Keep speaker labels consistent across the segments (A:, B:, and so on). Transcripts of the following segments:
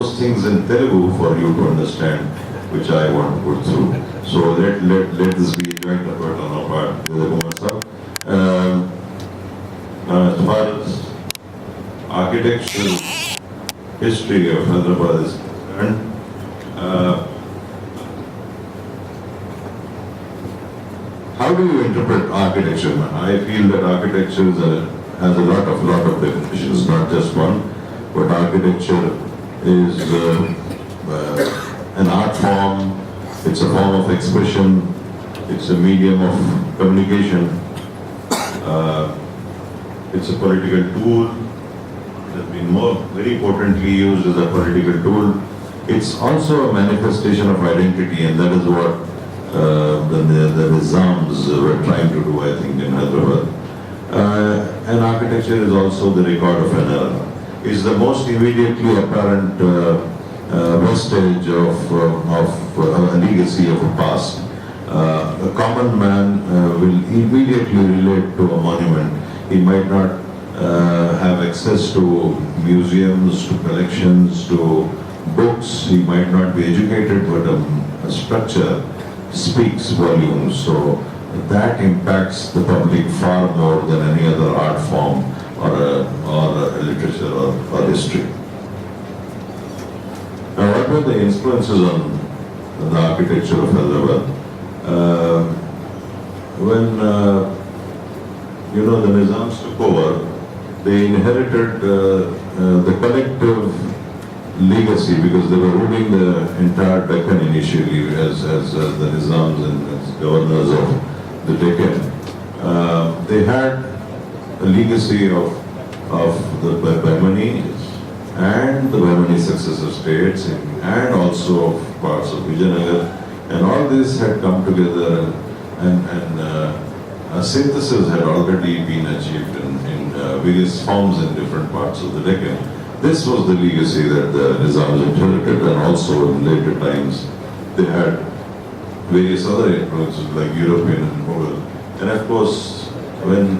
A: those things in Telugu for you to understand, which I want to put through. So let this be a joint effort on our part, Vidya Kumar sir. As far as architectural history of Hyderabad is concerned, how do you interpret architecture? I feel that architecture has a lot of definitions, not just one, but architecture is an art form, it's a form of expression, it's a medium of communication, it's a political tool, it has been very potently used as a political tool. It's also a manifestation of identity, and that is what the Nizams were trying to do, I think, in Hyderabad. And architecture is also the record of an era. It's the most immediately apparent vestige of a legacy of a past. A common man will immediately relate to a monument. He might not have access to museums, to collections, to books. He might not be educated, but a structure speaks volumes. So that impacts the public far more than any other art form or literature or history. Now, what were the influences on the architecture of Hyderabad? When the Nizams took over, they inherited the collective legacy, because they were ruling the entire Deccan initially as the Nizams and as governors of the Deccan. They had a legacy of the Bahmanis and the Bahmani successor states and also parts of Vijayanagar, and all this had come together and a synthesis had already been achieved in various forms in different parts of the Deccan. This was the legacy that the Nizams inherited, and also in later times they had various other influences like European and Mughal. And of course, when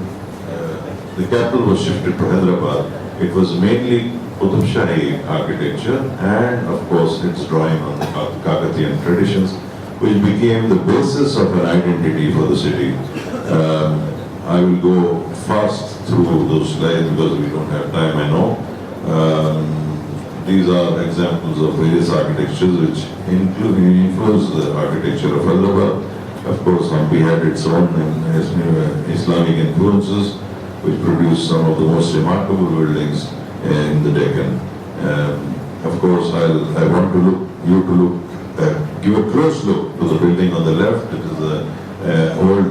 A: the capital was shifted to Hyderabad, it was mainly Qutub Shahi architecture and of course its drawing on the Kakatiyan traditions, which became the basis of an identity for the city. I will go fast through those slides because we don't have time, I know. These are examples of various architectures which influence the architecture of Hyderabad. Of course, Hampi had its own Islamic influences, which produced some of the most remarkable buildings in the Deccan. Of course, I want you to give a close look to the building on the left. It is the old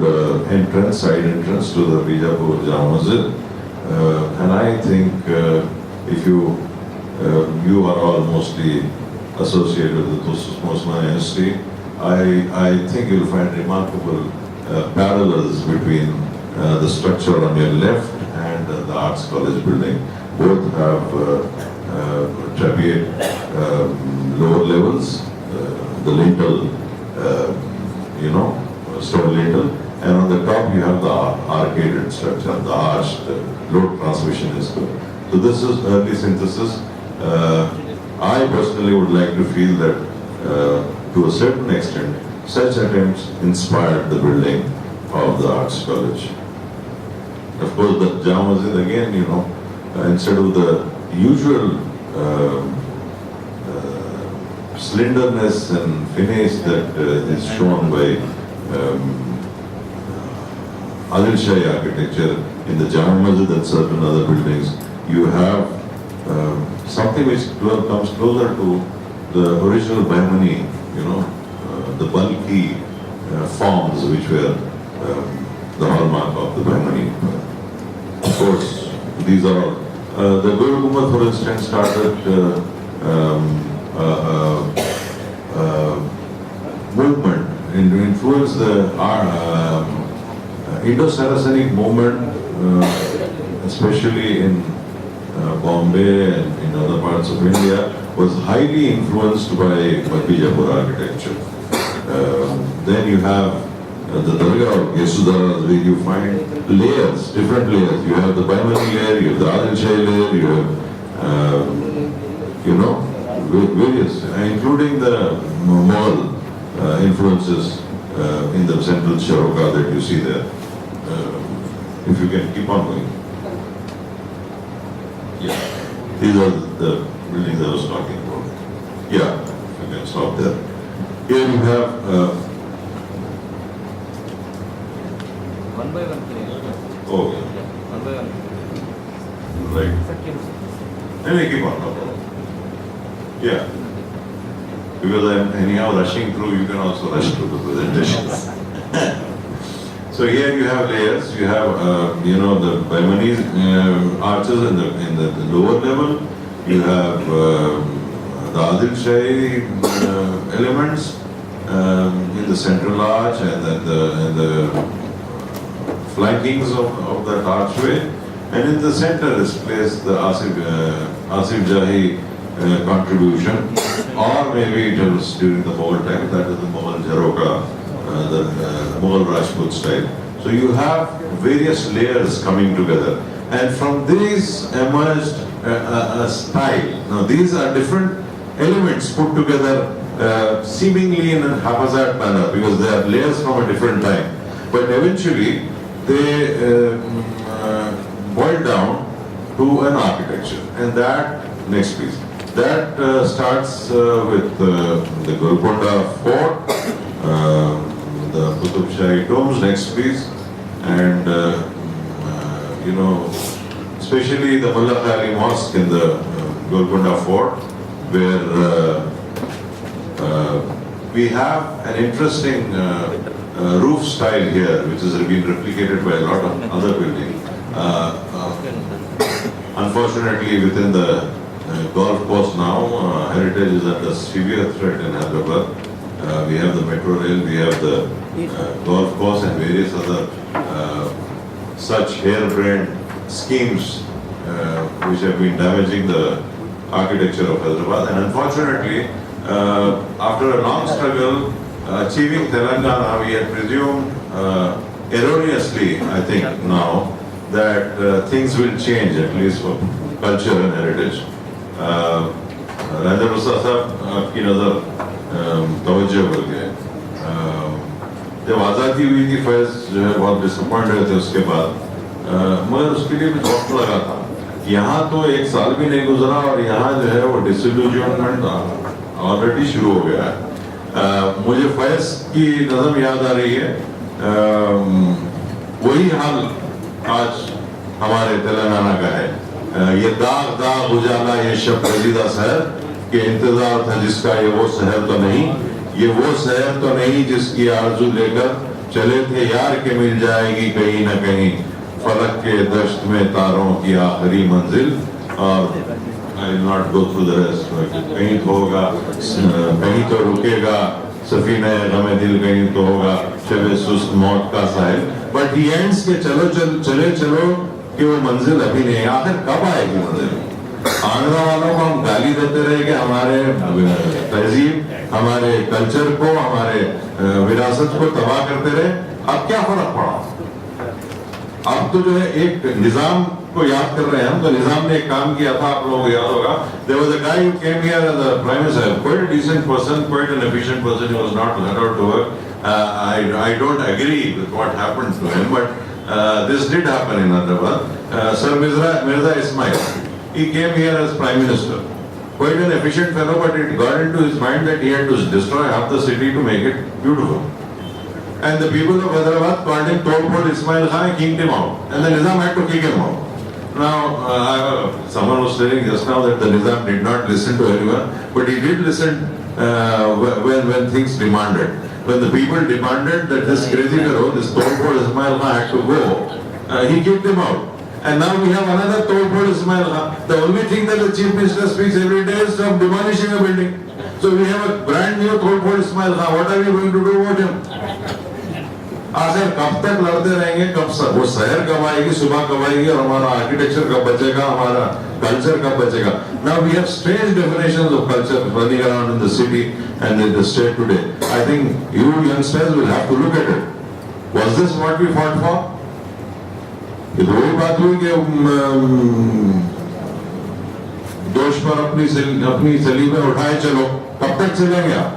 A: side entrance to the Bijapur Jama Masjid. And I think if you are all mostly associated with the Osmani history, I think you'll find remarkable parallels between the structure on your left and the Arts College building. Both have trapeate lower levels, the lintel, stone lintel, and on the top you have the arcaded structure, the arched load transmission is good. So this is early synthesis. I personally would like to feel that to a certain extent, such attempts inspired the building of the Arts College. Of course, the Jama Masjid again, instead of the usual slenderness and finesse that is shown by Adil Shahi architecture in the Jama Masjid and certain other buildings, you have something which comes closer to the original Bahmani, the bulky forms which were the hallmark of the Bahmani. Of course, these are all. The Guru Gumbad, for instance, started movement and to influence the Indo-Saracenic movement, especially in Bombay and in other parts of India, was highly influenced by Bijapur architecture. Then you have the Dargah of Yesudara, where you find layers, different layers. You have the Bahmani layer, you have the Adil Shahi layer, you have various, including the Mughal influences in the central Sharoka that you see there. If you can keep on going. Yeah, these are the buildings I was talking about. Yeah, you can stop there. Here you have
B: one by one, please.
A: oh,
B: One by one.
A: right.
B: Second.
A: Anyway, keep on. No problem. Yeah. Because I'm anyhow rushing through, you can also rush through the presentations. So here you have layers. You have, the Baimanis arches in the lower level. You have the Adil Shahi elements in the central arch and then the flankings of that archway. And in the center is placed the Asif Jahi contribution, or maybe it was during the Mughal time, that is the Mughal Jaroka, the Mughal Rajput style. So you have various layers coming together, and from these emerged a style. Now these are different elements put together seemingly in a haphazard manner because they are layers from a different time, but eventually they boil down to an architecture. And that, next please. That starts with the Golconda Fort, the Qutub Shahi domes, next please, and especially the Mullah Ali Mosque in the Golconda Fort, where we have an interesting roof style here, which has been replicated by a lot of other buildings. Unfortunately, within the golf course now, heritage is under severe threat in Hyderabad. We have the metro rail, we have the golf course and various other such harebrained schemes which have been damaging the architecture of Hyderabad. And unfortunately, after a long struggle, achieving Telangana, we had presumed erroneously, I think now, that things will change, at least for culture and heritage. Rajendra Prasad साहब आपकी नज़र तवज्जो हो गए जब आज़ादी हुई थी फैज़ जो है बहुत डिसअपॉइंट हुए थे उसके बाद मगर उसके लिए भी वक्त लगा था यहाँ तो एक साल भी नहीं गुजरा और यहाँ जो है वो डिसइल्यूजनमेंट ऑलरेडी शुरू हो गया है मुझे फैज़ की नज़म याद आ रही है वही हाल आज हमारे तेलंगाना का है ये दाग दाग उजाला ये शब रजीदा शहर के इंतजार था जिसका ये वो शहर तो नहीं ये वो शहर तो नहीं जिसकी आरज़ू लेकर चले थे यार के मिल जाएगी कहीं ना कहीं फलक के दश्त में तारों की आखिरी मंजिल और I will not go through the rest कहीं तो होगा कहीं तो रुकेगा सफीना गमे दिल कहीं तो होगा शबे सुस्त मौत का साहिल बट ही एंड्स के चले चलो कि वो मंजिल अभी नहीं आखिर कब आएगी मंजिल आंध्रा वालों को हम गाली देते रहे कि हमारे तहजीब हमारे कल्चर को हमारे विरासत को तबाह करते रहे अब क्या फर्क पड़ा अब तो जो है एक निजाम को याद कर रहे हैं हम तो निजाम ने एक काम किया था आप लोगों को याद होगा there was a guy who came here as a prime minister quite a decent person quite an efficient person he was not let out to work I don't agree with what happened to him but this did happen in Hyderabad Sir Mirza Ismail he came here as prime minister quite an efficient fellow but it got into his mind that he had to destroy half the city to make it beautiful and the people of Hyderabad called him Tolpur Ismail Khan kicked him out and the Nizam had to kick him out now someone was telling just now that the Nizam did not listen to anyone but he did listen when things demanded when the people demanded that this crazy fellow, this Tolpur Ismail Khan had to go, he kicked him out. And now we have another Tolpur Ismail Khan. The only thing that the Chief Minister speaks every day is of demolishing a building. So we have a brand new Tolpur Ismail Khan. What are we going to do about him? आखिर कब तक लड़ते रहेंगे कब वो शहर कब आएगी सुबह कब आएगी और हमारा आर्किटेक्चर कब बचेगा हमारा कल्चर कब बचेगा now we have strange definitions of culture running around in the city and in the state today I think you youngsters will have to look at it was this what we fought for ये तो वही बात हुई कि दोष पर अपनी सलीबें उठाए चलो, कब तक चलेंगे आप?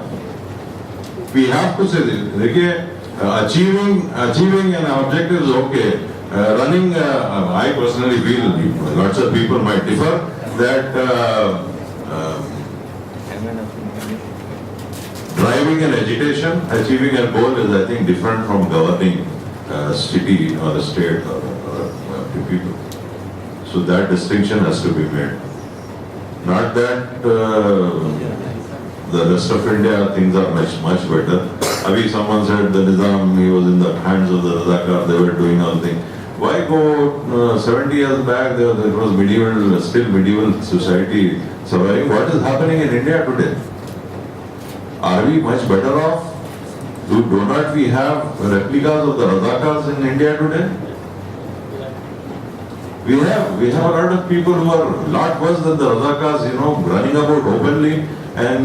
A: We have to say this. देखिए, achieving an objective is okay. Running, I personally feel, lots of people might differ, that driving an agitation, achieving a goal is, I think, different from governing a city or a state or people. So that distinction has to be made. Not that the rest of India things are much better. Abhi someone said the Nizam, he was in the hands of the Razakar, they were doing all things. Why go 70 years back, there was medieval, still medieval society surviving. What is happening in India today? Are we much better off? Do not we have replicas of the Razakars in India today? We have a lot of people who are a lot worse than the Razakars, running about openly, and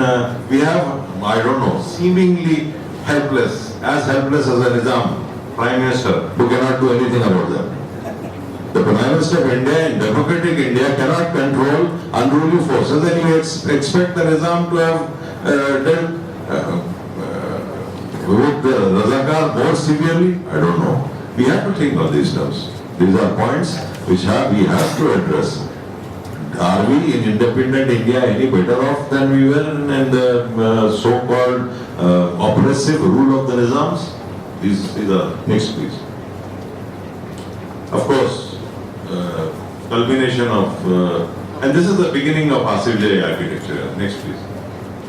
A: we have, I don't know, seemingly helpless as a Nizam, Prime Minister, who cannot do anything about that. The Prime Minister of India in democratic India cannot control unruly forces, and you expect the Nizam to have dealt with the Razakar more severely? I don't know. We have to think of these terms. These are points which we have to address. Are we in independent India any better off than we were in the so-called oppressive rule of the Nizams? These are next, please. Of course, culmination of, and this is the beginning of Asif Jai architecture. Next, please.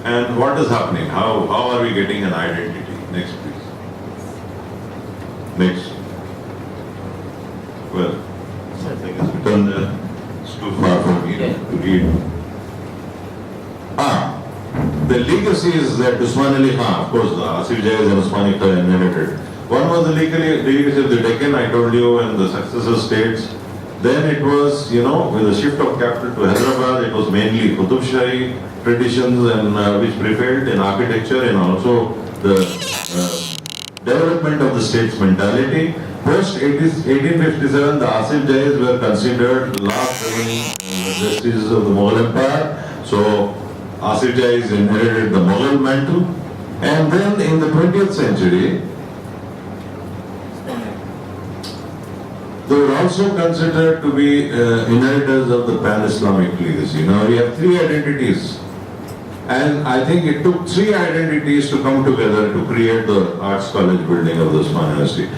A: And what is happening? How are we getting an identity? Next, please. Next. Well, I think it's written there. It's too far for me to read. The legacy is that Usman Ali Khan, of course, the Asif Jai is an Usmani Khan inherited. One was the legacy of the Deccan, I told you, and the successor states. Then it was, with the shift of capital to Hyderabad, it was mainly Qutub Shahi traditions and which prevailed in architecture and also the development of the state's mentality. Post 1857, the Asif Jais were considered the last 7 justices of the Mughal Empire. So Asif Jais inherited the Mughal mantle. And then in the 20th century, they were also considered to be inheritors of the pan-Islamic legacy. Now we have 3 identities. And I think it took 3 identities to come together to create the Arts College building of the Osman University.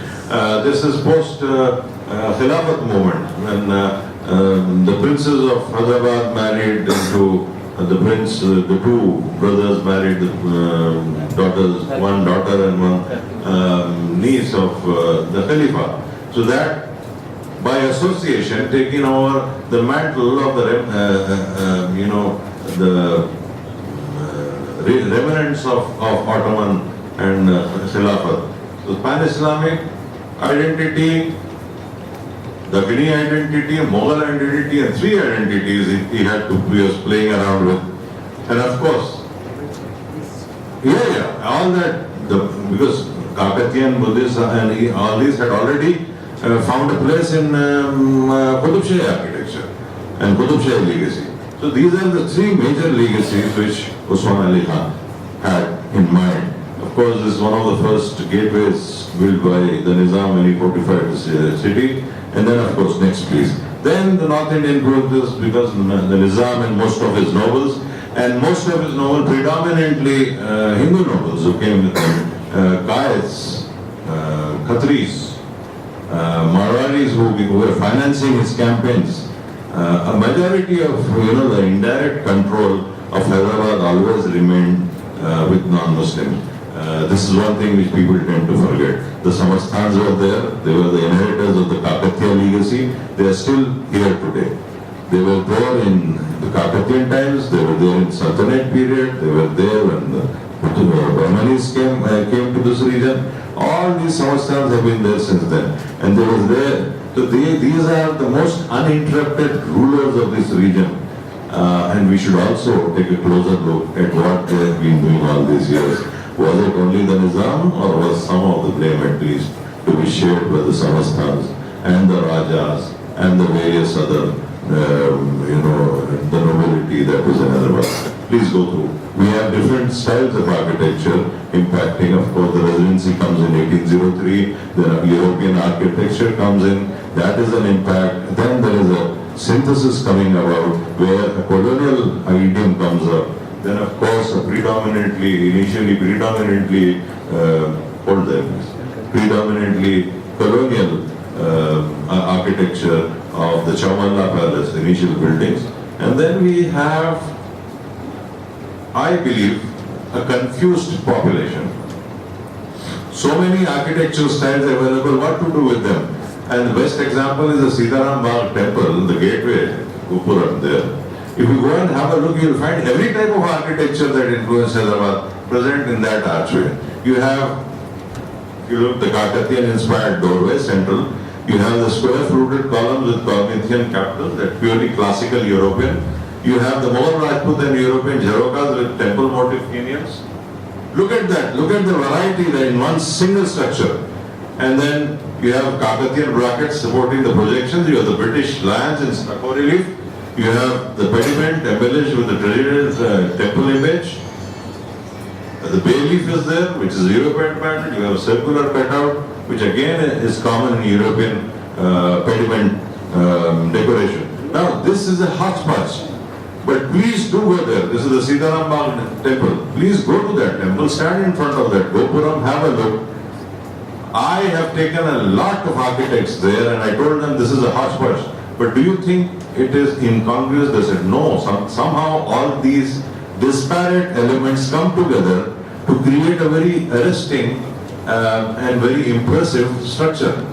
A: This is post-Khilafat movement, when the princes of Hyderabad married into the prince, the 2 brothers married the daughters, one daughter and one niece of the Khalifa. So that by association taking over the mantle of the remnants of Ottoman and Khilafat. So pan-Islamic identity, the Ghani identity, Mughal identity, and 3 identities he was playing around with. And of course, all that, because Kakatiyan, Buddhists and all these had already found a place in Qutub Shahi architecture and Qutub Shahi legacy. So these are the 3 major legacies which Usman Ali Khan had in mind. Of course, this is one of the first gateways built by the Nizam when he fortified the city. And then, of course, next please. Then the North Indian provinces, because the Nizam and most of his nobles, and most of his nobles predominantly Hindu nobles who came with him, Qais, Khatris, Marwaris who were financing his campaigns. A majority of the indirect control of Hyderabad always remained with non-Muslims. This is one thing which people tend to forget. The Samastans were there, they were the inheritors of the Kakatiya legacy, they are still here today. They were there in the Kakatiyan times, they were there in Sultanate period, they were there when the Brahmanis came to this region. All these Samastans have been there since then. And they were there. So these are the most uninterrupted rulers of this region. And we should also take a closer look at what they have been doing all these years. Was it only the Nizam, or was some of the blame at least? to be shared by the Samastans and the Rajas and the various other Muslim rulers. And this is one thing which people tend to forget. The Samastans have been there since then. And they were there to the various other the nobility that is in Hyderabad. Please go through. We have different styles of architecture impacting. Of course, the residency comes in 1803. The European architecture comes in. That is an impact. Then there is a synthesis coming about where a colonial idiom comes up. Then, of course, initially predominantly colonial architecture of the Chowmalla Palace, initial buildings. And then we have, I believe, a confused population. So many architectural styles available, what to do with them? And the best example is the Sitaram Bagh temple, the gateway, Gopuram there. If you go and have a look, you will find every type of architecture that influenced Hyderabad present in that archway. You have, if you look, the Kakatiyan inspired doorway, central. You have the square-fluted columns with Corinthian capitals, that purely classical European. You have the Mughal Rajput and European Jharokas with temple motif finials. Look at that, look at the variety there in one single structure. And then you have Kakatiyan brackets supporting the projections. You have the British lions in stucco relief. You have the pediment embellished with the traditional temple image. The bay leaf is there, which is European pattern. You have a circular cutout, which again is common in European pediment decoration. Now, this is a hodgepodge. But please do go there. This is the Sitaram Bagh temple. Please go to that temple, stand in front of that Gopuram, have a look. I have taken a lot of architects there and I told them this is a hodgepodge. But do you think it is incongruous? They said no. Somehow all these disparate elements come together to create a very arresting and very impressive structure.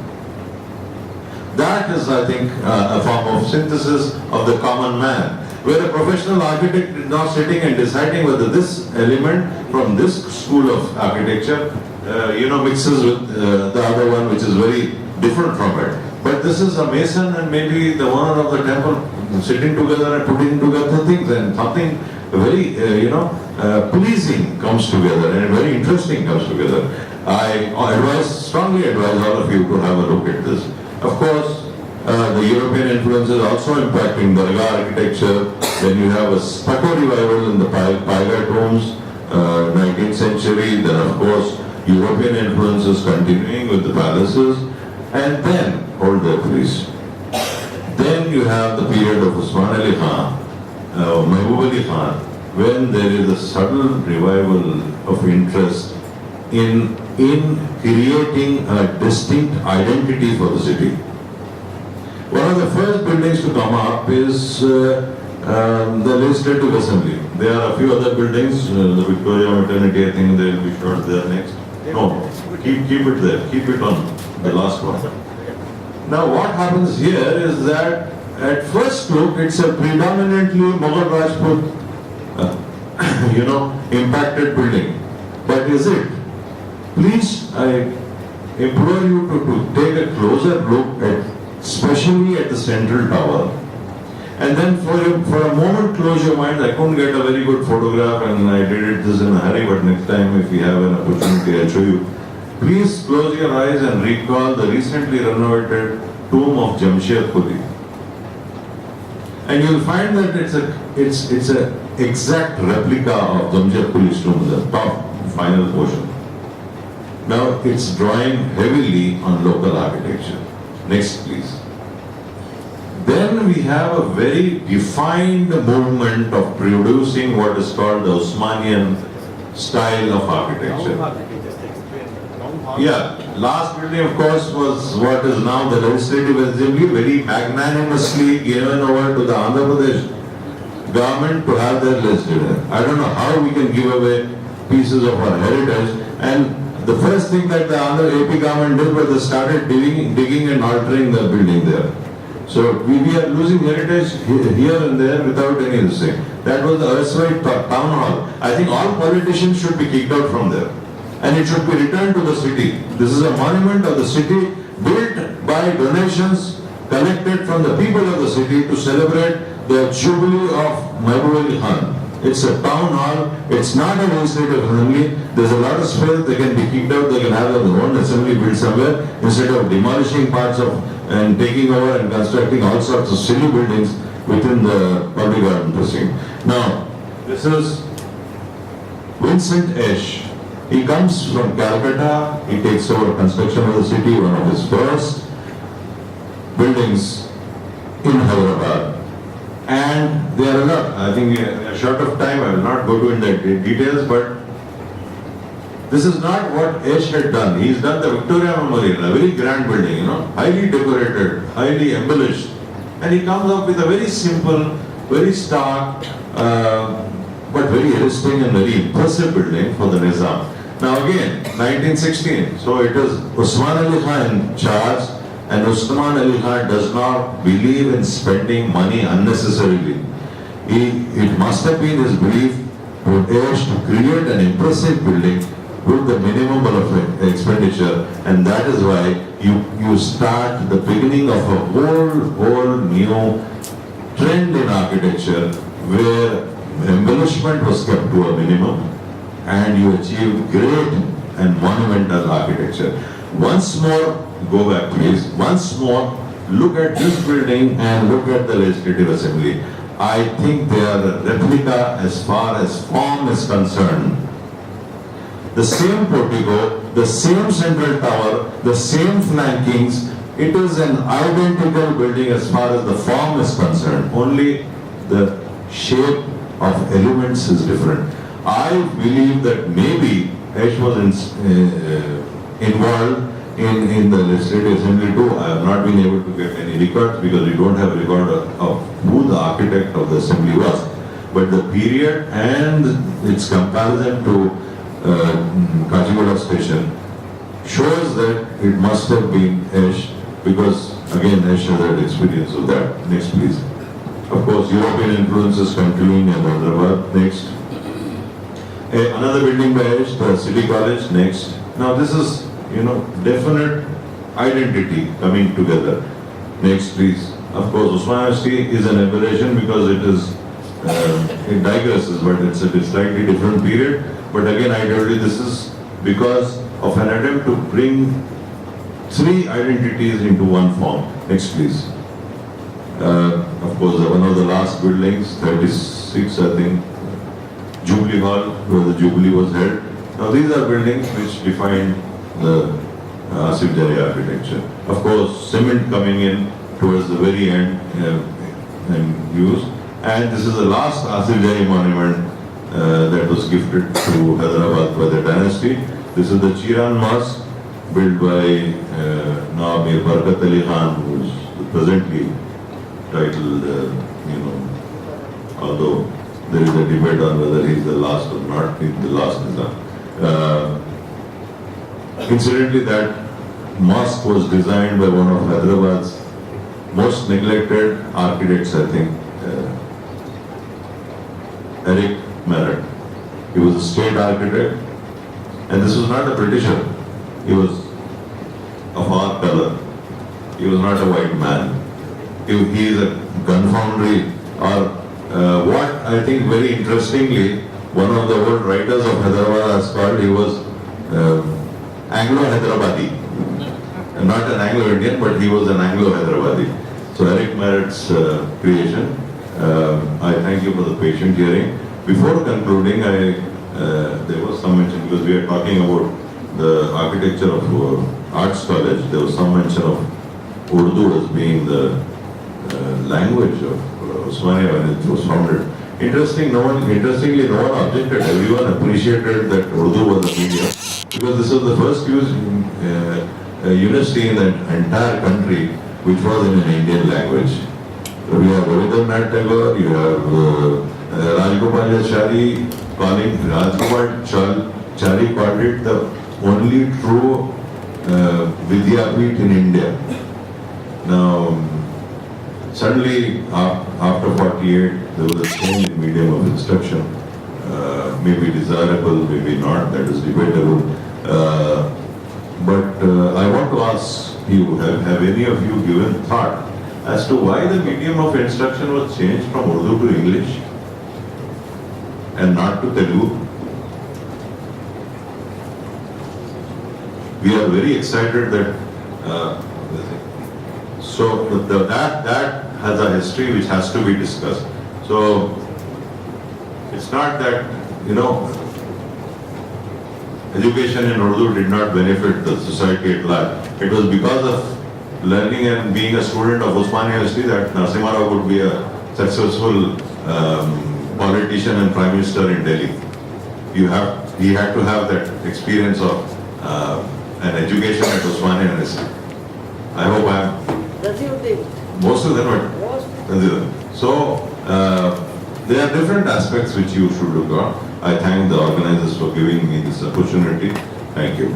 A: That is, I think, a form of synthesis of the common man, where a professional architect is now sitting and deciding whether this element from this school of architecture, mixes with the other one, which is very different from it. But this is a mason and maybe the owner of the temple sitting together and putting together things, and something very, pleasing comes together and very interesting comes together. I strongly advise all of you to have a look at this. Of course, the European influence is also impacting Dargah architecture. Then you have a stucco revival in the Paigai tombs, 19th century. Then, of course, European influence is continuing with the palaces. And then, hold there please. Then you have the period of Usman Ali Khan, Mehboob Ali Khan, when there is a sudden revival of interest in creating a distinct identity for the city. One of the first buildings to come up is the Legislative Assembly. There are a few other buildings, the Victoria Maternity, I think they will be shot there next. No, keep it there, keep it on the last one. Now what happens here is that at first look it's a predominantly Mughal Rajput impacted building. But is it? Please, I implore you to take a closer look especially at the central tower. And then for a moment close your mind. I couldn't get a very good photograph and I did this in a hurry, but next time if you have an opportunity I'll show you. Please close your eyes and recall the recently renovated tomb of Jamshed Quli. And you'll find that it's a exact replica of Jamshed Quli's tomb, the top final portion. Now it's drawing heavily on local architecture. Next please. Then we have a very defined movement of producing what is called the Osmanian style of architecture. Yeah, last building of course was what is now the Legislative Assembly, very magnanimously given over to the Andhra Pradesh government to have their legislature. I don't know how we can give away pieces of our heritage. And the first thing that the Andhra AP government did was they started digging and altering the building there. So we are losing heritage here and there without any thing. That was the erstwhile town hall. I think all politicians should be kicked out from there. And it should be returned to the city. This is a monument of the city built by donations collected from the people of the city to celebrate the jubilee of Mehboob Ali Khan. It's a town hall, it's not a legislative assembly. There's a lot of space, they can be kicked out, they can have their own assembly built somewhere instead of demolishing parts of and taking over and constructing all sorts of silly buildings. within the public garden precinct. Now, this is Vincent Esch. He comes from Calcutta. He takes over construction of the city, one of his first buildings in Hyderabad. And there are a lot. I think in a short of time, I will not go into the details, but this is not what Esch had done. He's done the Victoria Memorial, a very grand building, highly decorated, highly embellished. And he comes up with a very simple, very stark, but very arresting and very impressive building for the Nizam. Now again, 1916, so it is Usman Ali Khan in charge, and Usman Ali Khan does not believe in spending money unnecessarily. It must have been his belief for Esch to create an impressive building with the minimum of expenditure, and that is why you start the beginning of a whole new trend in architecture where embellishment was kept to a minimum and you achieve great and monumental architecture. Once more, go back please, once more look at this building and look at the Legislative Assembly. I think they are a replica as far as form is concerned. The same portico, the same central tower, the same flankings, it is an identical building as far as the form is concerned. Only the shape of elements is different. I believe that maybe Esch was involved in the Legislative Assembly too. I have not been able to get any records because we don't have a record of who the architect of the Assembly was. But the period and its comparison to Kachigoda station shows that it must have been Esch, because again Esch has had experience of that. Next please. Of course, European influences continuing in Hyderabad. Next. Another building by Esch, the City College. Next. Now this is, definite identity coming together. Next please. Of course, Usman University is an aberration because it digresses, but it's a slightly different period. But again, I told you this is because of an attempt to bring three identities into one form. Next please. Of course, one of the last buildings, 36 I think, Jubilee Hall, where the Jubilee was held. Now these are buildings which define the Asif Jari architecture. Of course, cement coming in towards the very end and used. And this is the last Asif Jari monument that was gifted to Hyderabad by the dynasty. This is the Chiran Mosque, built by now Mir Barkat Ali Khan, who is presently titled, although there is a debate on whether he is the last or not, he is the last Nizam. Incidentally, that mosque was designed by one of Hyderabad's most neglected architects, I think, Eric Merritt. He was a state architect, and this was not a Britisher. He was of our color. He was not a white man. He is a gun foundry, or what I think very interestingly, one of the old writers of Hyderabad has called, he was Anglo-Hyderabadi. Not an Anglo-Indian, but he was an Anglo-Hyderabadi. So Eric Merritt's creation. I thank you for the patient hearing. Before concluding, there was some mention, because we are talking about the architecture of Arts College, there was some mention of Urdu as being the language of Osmania when it was founded. Interestingly, no one objected. Everyone appreciated that Urdu was a medium, because this was the first university in the entire country which was in an Indian language. So we have Rabindranath Tagore, you have Rajgopalachari calling Rajgopalachari called it the only true Vidyapit in India. Now, suddenly after 48, there was a change in medium of instruction. Maybe desirable, maybe not, that is debatable. But I want to ask you, have any of you given thought as to why the medium of instruction was changed from Urdu to English and not to Telugu? We are very excited that that has a history which has to be discussed. So it's not that, education in Urdu did not benefit the society at large. It was because of learning and being a student of Osmania University that Narasimha Rao could be a successful politician and prime minister in Delhi. He had to have that experience of an education at Osmania University. I hope I am. Most of them are. So there are different aspects which you should look at. I thank the organizers for giving me this opportunity. Thank you.